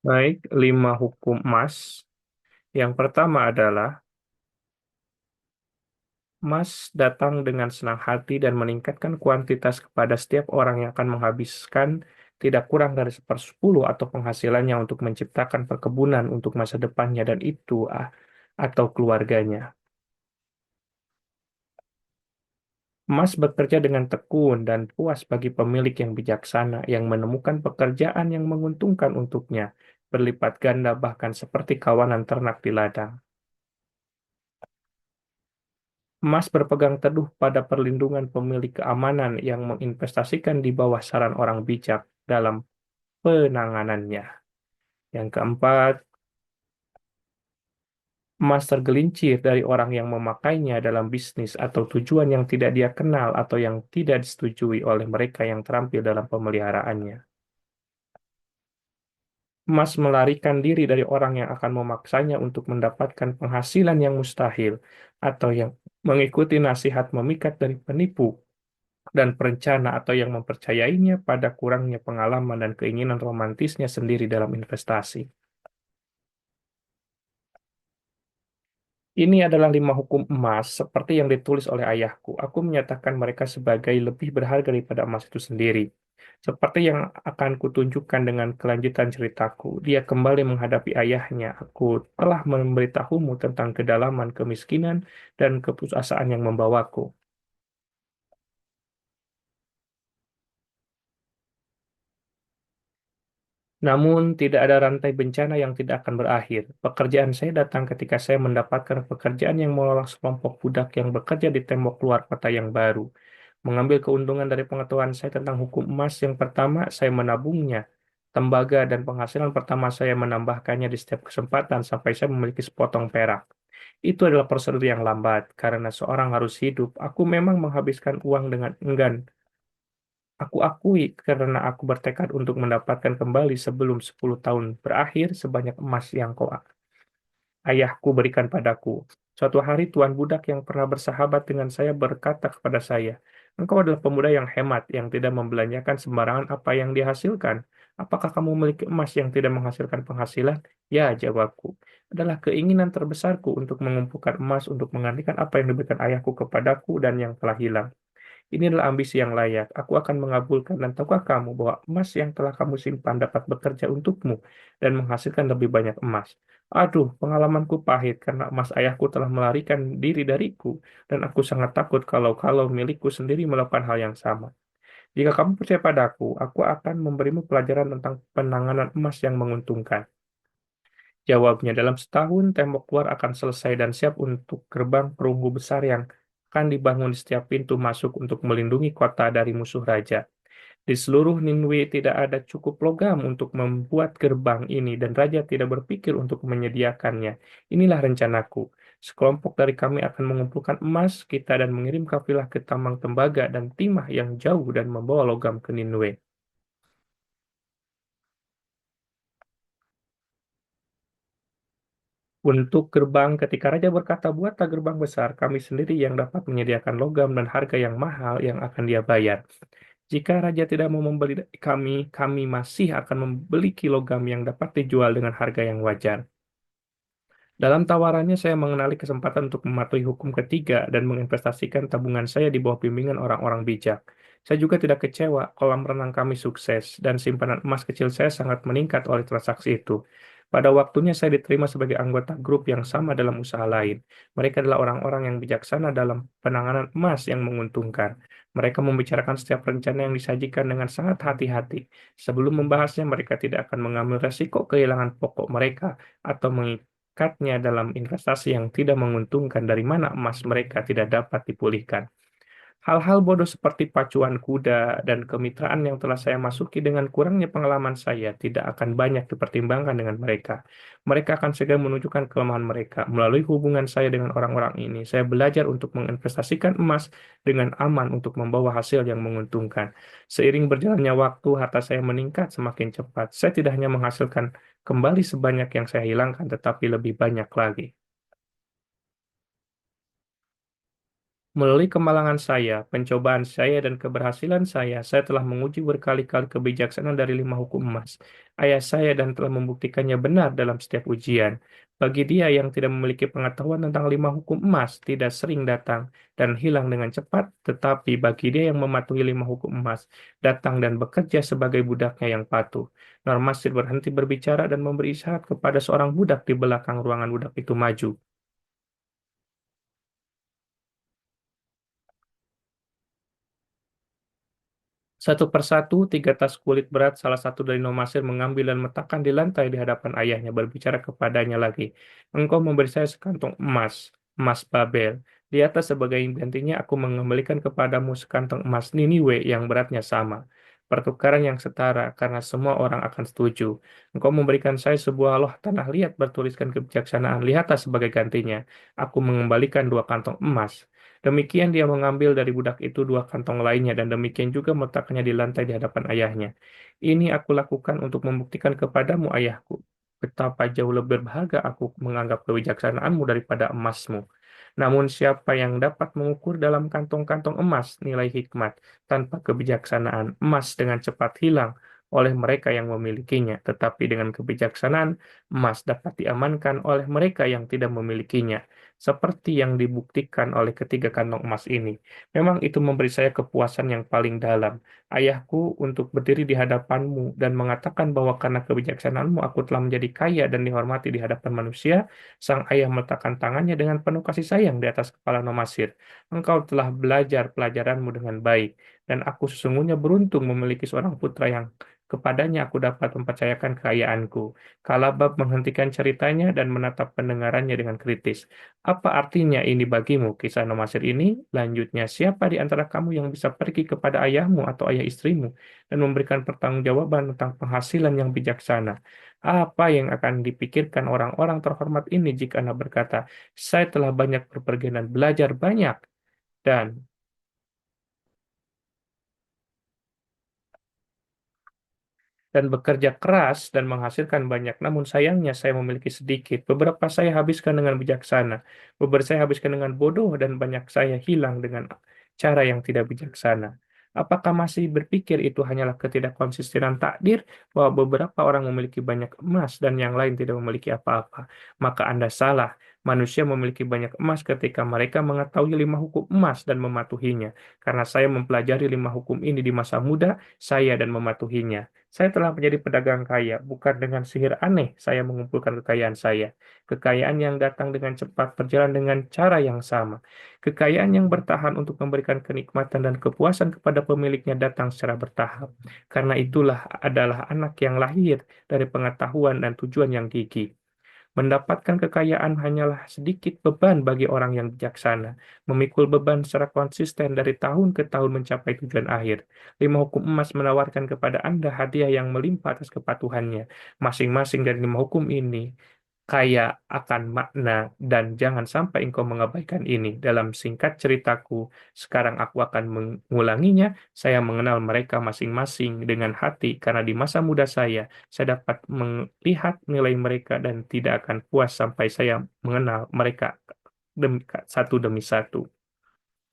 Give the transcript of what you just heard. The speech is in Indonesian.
Baik, 5 hukum emas. Yang pertama adalah emas datang dengan senang hati dan meningkatkan kuantitas kepada setiap orang yang akan menghabiskan tidak kurang dari 1/10 atau penghasilannya untuk menciptakan perkebunan untuk masa depannya dan itu atau keluarganya. Emas bekerja dengan tekun dan puas bagi pemilik yang bijaksana yang menemukan pekerjaan yang menguntungkan untuknya, berlipat ganda bahkan seperti kawanan ternak di ladang. Emas berpegang teduh pada perlindungan pemilik keamanan yang menginvestasikan di bawah saran orang bijak dalam penanganannya. Yang keempat, emas tergelincir dari orang yang memakainya dalam bisnis atau tujuan yang tidak dia kenal atau yang tidak disetujui oleh mereka yang terampil dalam pemeliharaannya. Emas melarikan diri dari orang yang akan memaksanya untuk mendapatkan penghasilan yang mustahil atau yang mengikuti nasihat memikat dari penipu dan perencana atau yang mempercayainya pada kurangnya pengalaman dan keinginan romantisnya sendiri dalam investasi. Ini adalah 5 hukum emas seperti yang ditulis oleh ayahku. Aku menyatakan mereka sebagai lebih berharga daripada emas itu sendiri. Seperti yang akan kutunjukkan dengan kelanjutan ceritaku, dia kembali menghadapi ayahnya. Aku telah memberitahumu tentang kedalaman kemiskinan dan keputusasaan yang membawaku. Namun, tidak ada rantai bencana yang tidak akan berakhir. Pekerjaan saya datang ketika saya mendapatkan pekerjaan yang melolong sekelompok budak yang bekerja di tembok luar kota yang baru. Mengambil keuntungan dari pengetahuan saya tentang hukum emas yang pertama, saya menabungnya. Tembaga dan penghasilan pertama saya menambahkannya di setiap kesempatan sampai saya memiliki sepotong perak. Itu adalah prosedur yang lambat, karena seorang harus hidup. Aku memang menghabiskan uang dengan enggan. Aku akui karena aku bertekad untuk mendapatkan kembali sebelum 10 tahun berakhir sebanyak emas yang ayahku berikan padaku. Suatu hari tuan budak yang pernah bersahabat dengan saya berkata kepada saya, "Engkau adalah pemuda yang hemat, yang tidak membelanjakan sembarangan apa yang dihasilkan. Apakah kamu memiliki emas yang tidak menghasilkan penghasilan?" "Ya," jawabku. "Adalah keinginan terbesarku untuk mengumpulkan emas untuk menggantikan apa yang diberikan ayahku kepadaku dan yang telah hilang. Ini adalah ambisi yang layak. Aku akan mengabulkan dan tahukah kamu bahwa emas yang telah kamu simpan dapat bekerja untukmu dan menghasilkan lebih banyak emas. Aduh, pengalamanku pahit karena emas ayahku telah melarikan diri dariku dan aku sangat takut kalau milikku sendiri melakukan hal yang sama. Jika kamu percaya padaku, aku akan memberimu pelajaran tentang penanganan emas yang menguntungkan." Jawabnya, "Dalam setahun tembok luar akan selesai dan siap untuk gerbang perunggu besar yang akan dibangun di setiap pintu masuk untuk melindungi kota dari musuh raja. Di seluruh Ninwe tidak ada cukup logam untuk membuat gerbang ini dan raja tidak berpikir untuk menyediakannya. Inilah rencanaku. Sekelompok dari kami akan mengumpulkan emas kita dan mengirim kafilah ke tambang tembaga dan timah yang jauh dan membawa logam ke Ninwe. Untuk gerbang, ketika raja berkata, "Buatlah gerbang besar, kami sendiri yang dapat menyediakan logam dan harga yang mahal yang akan dia bayar." Jika raja tidak mau membeli dari kami, kami masih akan membeli kilogam yang dapat dijual dengan harga yang wajar. Dalam tawarannya, saya mengenali kesempatan untuk mematuhi hukum ketiga dan menginvestasikan tabungan saya di bawah bimbingan orang-orang bijak. Saya juga tidak kecewa, kolam renang kami sukses, dan simpanan emas kecil saya sangat meningkat oleh transaksi itu. Pada waktunya saya diterima sebagai anggota grup yang sama dalam usaha lain. Mereka adalah orang-orang yang bijaksana dalam penanganan emas yang menguntungkan. Mereka membicarakan setiap rencana yang disajikan dengan sangat hati-hati. Sebelum membahasnya, mereka tidak akan mengambil resiko kehilangan pokok mereka atau mengikatnya dalam investasi yang tidak menguntungkan dari mana emas mereka tidak dapat dipulihkan. Hal-hal bodoh seperti pacuan kuda dan kemitraan yang telah saya masuki dengan kurangnya pengalaman saya tidak akan banyak dipertimbangkan dengan mereka. Mereka akan segera menunjukkan kelemahan mereka. Melalui hubungan saya dengan orang-orang ini, saya belajar untuk menginvestasikan emas dengan aman untuk membawa hasil yang menguntungkan. Seiring berjalannya waktu, harta saya meningkat semakin cepat. Saya tidak hanya menghasilkan kembali sebanyak yang saya hilangkan, tetapi lebih banyak lagi. Melalui kemalangan saya, pencobaan saya, dan keberhasilan saya telah menguji berkali-kali kebijaksanaan dari 5 hukum emas. Ayah saya dan telah membuktikannya benar dalam setiap ujian. Bagi dia yang tidak memiliki pengetahuan tentang 5 hukum emas, tidak sering datang dan hilang dengan cepat, tetapi bagi dia yang mematuhi 5 hukum emas, datang dan bekerja sebagai budaknya yang patuh. Normasir berhenti berbicara dan memberi isyarat kepada seorang budak di belakang ruangan budak itu maju. Satu persatu, 3 tas kulit berat salah satu dari Nomasir mengambil dan meletakkan di lantai di hadapan ayahnya, berbicara kepadanya lagi. Engkau memberi saya sekantong emas, emas Babel. Di atas sebagai gantinya aku mengembalikan kepadamu sekantong emas Niniwe yang beratnya sama. Pertukaran yang setara karena semua orang akan setuju. Engkau memberikan saya sebuah loh tanah liat bertuliskan kebijaksanaan. Lihatlah sebagai gantinya. Aku mengembalikan 2 kantong emas. Demikian dia mengambil dari budak itu 2 kantong lainnya dan demikian juga meletakkannya di lantai di hadapan ayahnya. Ini aku lakukan untuk membuktikan kepadamu, ayahku, betapa jauh lebih berharga aku menganggap kebijaksanaanmu daripada emasmu. Namun siapa yang dapat mengukur dalam kantong-kantong emas nilai hikmat tanpa kebijaksanaan, emas dengan cepat hilang oleh mereka yang memilikinya, tetapi dengan kebijaksanaan, emas dapat diamankan oleh mereka yang tidak memilikinya seperti yang dibuktikan oleh ketiga kantong emas ini. Memang itu memberi saya kepuasan yang paling dalam, ayahku, untuk berdiri di hadapanmu dan mengatakan bahwa karena kebijaksanaanmu aku telah menjadi kaya dan dihormati di hadapan manusia. Sang ayah meletakkan tangannya dengan penuh kasih sayang di atas kepala Nomasir. Engkau telah belajar pelajaranmu dengan baik, dan aku sesungguhnya beruntung memiliki seorang putra yang kepadanya aku dapat mempercayakan kekayaanku. Kalabab menghentikan ceritanya dan menatap pendengarannya dengan kritis. Apa artinya ini bagimu, kisah Nomasir ini? Lanjutnya, siapa di antara kamu yang bisa pergi kepada ayahmu atau ayah istrimu dan memberikan pertanggungjawaban tentang penghasilan yang bijaksana? Apa yang akan dipikirkan orang-orang terhormat ini jika Anda berkata, saya telah banyak berpergian dan belajar banyak, dan bekerja keras dan menghasilkan banyak. Namun sayangnya saya memiliki sedikit. Beberapa saya habiskan dengan bijaksana, beberapa saya habiskan dengan bodoh, dan banyak saya hilang dengan cara yang tidak bijaksana. Apakah masih berpikir itu hanyalah ketidakkonsistenan takdir bahwa beberapa orang memiliki banyak emas dan yang lain tidak memiliki apa-apa? Maka Anda salah. Manusia memiliki banyak emas ketika mereka mengetahui 5 hukum emas dan mematuhinya. Karena saya mempelajari 5 hukum ini di masa muda saya dan mematuhinya. Saya telah menjadi pedagang kaya, bukan dengan sihir aneh saya mengumpulkan kekayaan saya. Kekayaan yang datang dengan cepat berjalan dengan cara yang sama. Kekayaan yang bertahan untuk memberikan kenikmatan dan kepuasan kepada pemiliknya datang secara bertahap. Karena itulah adalah anak yang lahir dari pengetahuan dan tujuan yang gigih. Mendapatkan kekayaan hanyalah sedikit beban bagi orang yang bijaksana, memikul beban secara konsisten dari tahun ke tahun mencapai tujuan akhir. 5 hukum emas menawarkan kepada Anda hadiah yang melimpah atas kepatuhannya. Masing-masing dari 5 hukum ini kaya akan makna, dan jangan sampai engkau mengabaikan ini. Dalam singkat ceritaku, sekarang aku akan mengulanginya. Saya mengenal mereka masing-masing dengan hati karena di masa muda saya dapat melihat nilai mereka dan tidak akan puas sampai saya mengenal mereka satu demi satu.